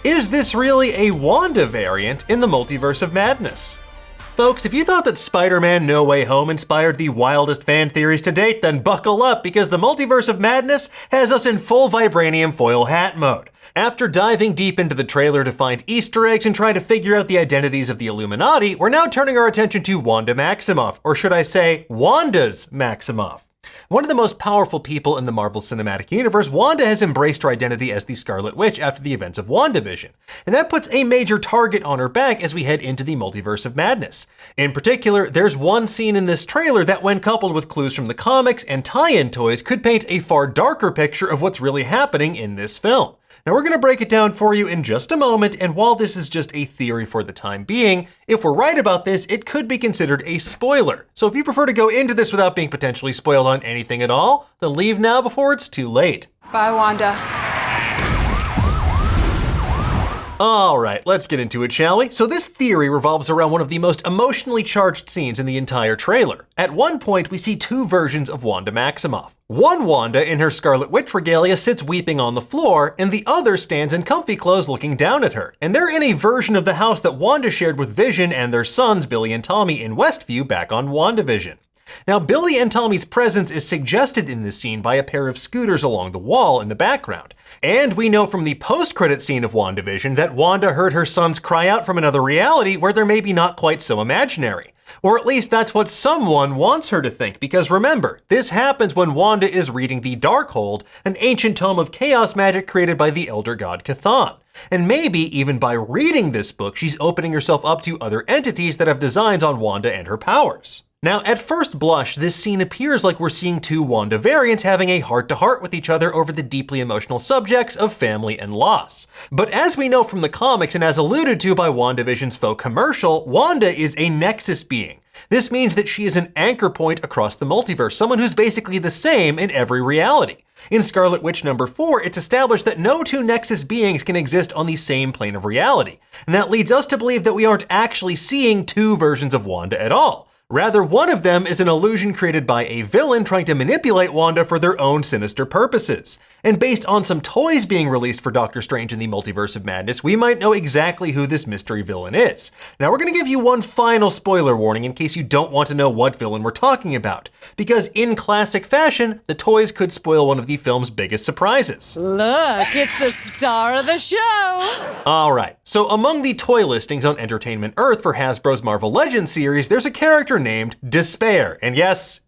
Is this really a Wanda variant in the Multiverse of Madness? Folks, if you thought that Spider-Man No Way Home inspired the wildest fan theories to date, then buckle up, because the Multiverse of Madness has us in full vibranium-foil hat mode. After diving deep into the trailer to find Easter eggs and try to figure out the identities of the Illuminati, we're now turning our attention to Wanda Maximoff, or should I say, Wanda's Maximoff. One of the most powerful people in the Marvel Cinematic Universe, Wanda has embraced her identity as the Scarlet Witch after the events of WandaVision, and that puts a major target on her back as we head into the Multiverse of Madness. In particular, there's one scene in this trailer that, when coupled with clues from the comics and tie-in toys, could paint a far darker picture of what's really happening in this film. Now we're going to break it down for you in just a moment, and while this is just a theory for the time being, if we're right about this, it could be considered a spoiler. So if you prefer to go into this without being potentially spoiled on anything at all, then leave now before it's too late. Bye, Wanda. Alright, let's get into it, shall we? So this theory revolves around one of the most emotionally charged scenes in the entire trailer. At one point, we see two versions of Wanda Maximoff. One Wanda in her Scarlet Witch regalia sits weeping on the floor, and the other stands in comfy clothes looking down at her. And they're in a version of the house that Wanda shared with Vision and their sons, Billy and Tommy, in Westview back on WandaVision. Now, Billy and Tommy's presence is suggested in this scene by a pair of scooters along the wall in the background. And we know from the post-credit scene of WandaVision that Wanda heard her sons cry out from another reality where they're maybe not quite so imaginary. Or at least that's what someone wants her to think, because remember, this happens when Wanda is reading the Darkhold, an ancient tome of chaos magic created by the elder god Chthon. And maybe even by reading this book, she's opening herself up to other entities that have designs on Wanda and her powers. Now, at first blush, this scene appears like we're seeing two Wanda variants having a heart-to-heart with each other over the deeply emotional subjects of family and loss. But as we know from the comics, and as alluded to by WandaVision's faux commercial, Wanda is a Nexus being. This means that she is an anchor point across the multiverse, someone who's basically the same in every reality. In Scarlet Witch number 4, it's established that no two Nexus beings can exist on the same plane of reality. And that leads us to believe that we aren't actually seeing two versions of Wanda at all. Rather, one of them is an illusion created by a villain trying to manipulate Wanda for their own sinister purposes. And based on some toys being released for Doctor Strange in the Multiverse of Madness, we might know exactly who this mystery villain is. Now we're going to give you one final spoiler warning in case you don't want to know what villain we're talking about. Because in classic fashion, the toys could spoil one of the film's biggest surprises. Look, it's the star of the show! Alright, so among the toy listings on Entertainment Earth for Hasbro's Marvel Legends series, there's a character named Despair. And yes,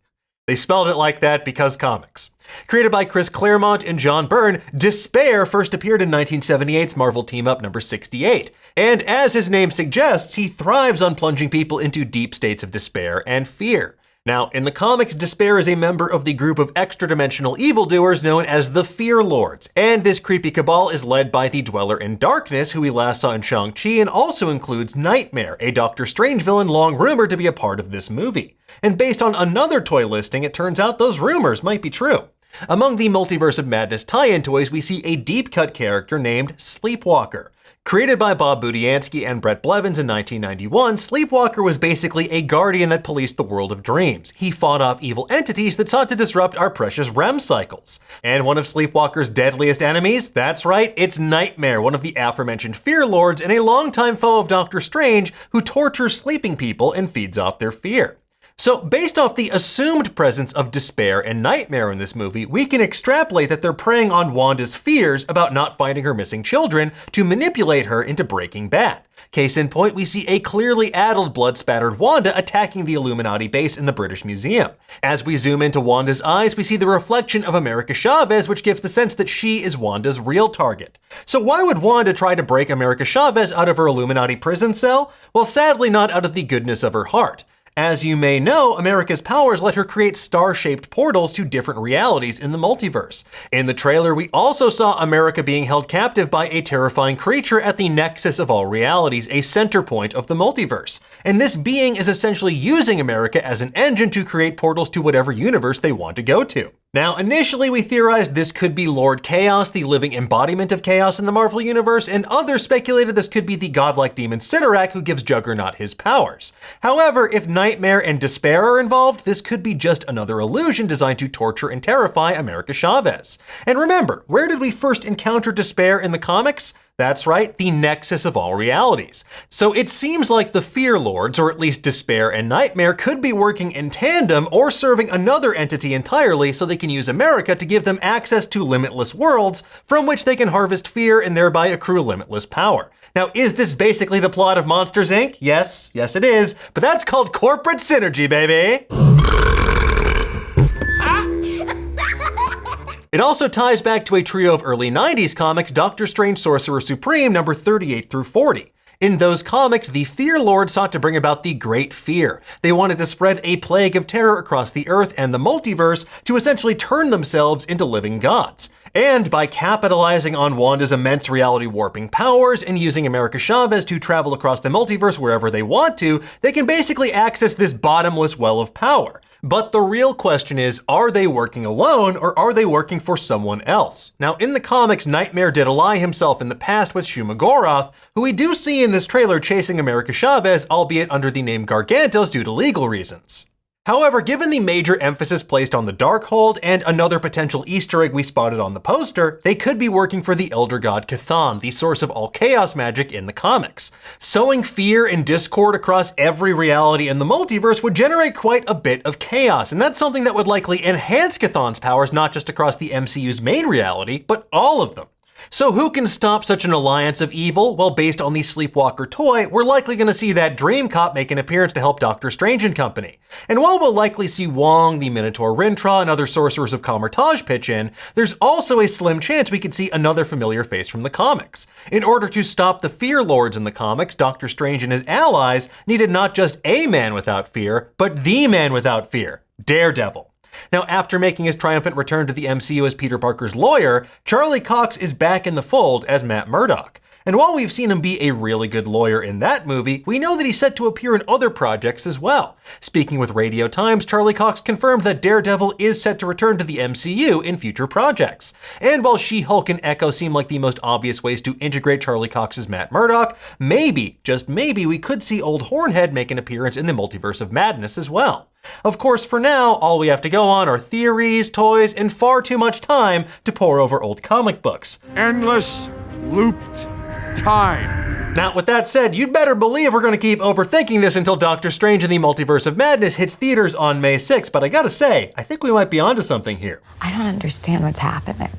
they spelled it like that because comics. Created by Chris Claremont and John Byrne, Despair first appeared in 1978's Marvel Team-Up number 68. And as his name suggests, he thrives on plunging people into deep states of despair and fear. Now, in the comics, Despair is a member of the group of extra-dimensional evildoers known as the Fear Lords, and this creepy cabal is led by the Dweller in Darkness, who we last saw in Shang-Chi, and also includes Nightmare, a Doctor Strange villain long rumored to be a part of this movie. And based on another toy listing, it turns out those rumors might be true. Among the Multiverse of Madness tie-in toys, we see a deep-cut character named Sleepwalker. Created by Bob Budiansky and Brett Blevins in 1991, Sleepwalker was basically a guardian that policed the world of dreams. He fought off evil entities that sought to disrupt our precious REM cycles. And one of Sleepwalker's deadliest enemies? That's right, it's Nightmare, one of the aforementioned Fear Lords and a longtime foe of Doctor Strange who tortures sleeping people and feeds off their fear. So, based off the assumed presence of Despair and Nightmare in this movie, we can extrapolate that they're preying on Wanda's fears about not finding her missing children to manipulate her into breaking bad. Case in point, we see a clearly addled, blood-spattered Wanda attacking the Illuminati base in the British Museum. As we zoom into Wanda's eyes, we see the reflection of America Chavez, which gives the sense that she is Wanda's real target. So why would Wanda try to break America Chavez out of her Illuminati prison cell? Well, sadly not out of the goodness of her heart. As you may know, America's powers let her create star-shaped portals to different realities in the multiverse. In the trailer, we also saw America being held captive by a terrifying creature at the nexus of all realities, a center point of the multiverse. And this being is essentially using America as an engine to create portals to whatever universe they want to go to. Now, initially we theorized this could be Lord Chaos, the living embodiment of chaos in the Marvel Universe, and others speculated this could be the godlike demon Cyttorak who gives Juggernaut his powers. However, if Nightmare and Despair are involved, this could be just another illusion designed to torture and terrify America Chavez. And remember, where did we first encounter Despair in the comics? That's right, the nexus of all realities. So it seems like the Fear Lords, or at least Despair and Nightmare, could be working in tandem or serving another entity entirely so they can use America to give them access to limitless worlds from which they can harvest fear and thereby accrue limitless power. Now, is this basically the plot of Monsters, Inc.? Yes it is, but that's called corporate synergy, baby! It also ties back to a trio of early 90s comics, Doctor Strange Sorcerer Supreme number 38 through 40. In those comics, the Fear Lord sought to bring about the Great Fear. They wanted to spread a plague of terror across the Earth and the multiverse to essentially turn themselves into living gods. And by capitalizing on Wanda's immense reality warping powers and using America Chavez to travel across the multiverse wherever they want to, they can basically access this bottomless well of power. But the real question is, are they working alone or are they working for someone else? Now, in the comics, Nightmare did ally himself in the past with Shuma Gorath, who we do see in this trailer chasing America Chavez, albeit under the name Gargantos due to legal reasons. However, given the major emphasis placed on the Darkhold and another potential Easter egg we spotted on the poster, they could be working for the Elder God Cthon, the source of all chaos magic in the comics. Sowing fear and discord across every reality in the multiverse would generate quite a bit of chaos, and that's something that would likely enhance Chthon's powers not just across the MCU's main reality, but all of them. So who can stop such an alliance of evil? Well, based on the Sleepwalker toy, we're likely going to see that Dream Cop make an appearance to help Doctor Strange and company. And while we'll likely see Wong, the Minotaur Rintrah, and other sorcerers of Kamar-Taj pitch in, there's also a slim chance we could see another familiar face from the comics. In order to stop the Fear Lords in the comics, Doctor Strange and his allies needed not just a man without fear, but the man without fear, Daredevil. Now, after making his triumphant return to the MCU as Peter Parker's lawyer, Charlie Cox is back in the fold as Matt Murdock. And while we've seen him be a really good lawyer in that movie, we know that he's set to appear in other projects as well. Speaking with Radio Times, Charlie Cox confirmed that Daredevil is set to return to the MCU in future projects. And while She-Hulk and Echo seem like the most obvious ways to integrate Charlie Cox's Matt Murdock, maybe, just maybe, we could see Old Hornhead make an appearance in the Multiverse of Madness as well. Of course, for now, all we have to go on are theories, toys, and far too much time to pore over old comic books. Endless looped time. Now, with that said, you'd better believe we're going to keep overthinking this until Doctor Strange in the Multiverse of Madness hits theaters on May 6th, but I gotta say, I think we might be onto something here. I don't understand what's happening.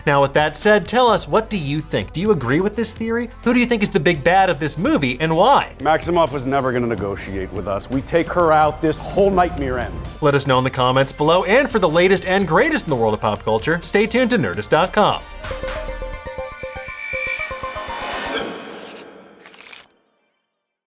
Now, with that said, tell us, what do you think? Do you agree with this theory? Who do you think is the big bad of this movie, and why? Maximoff was never gonna negotiate with us. We take her out, this whole nightmare ends. Let us know in the comments below, and for the latest and greatest in the world of pop culture, stay tuned to Nerdist.com.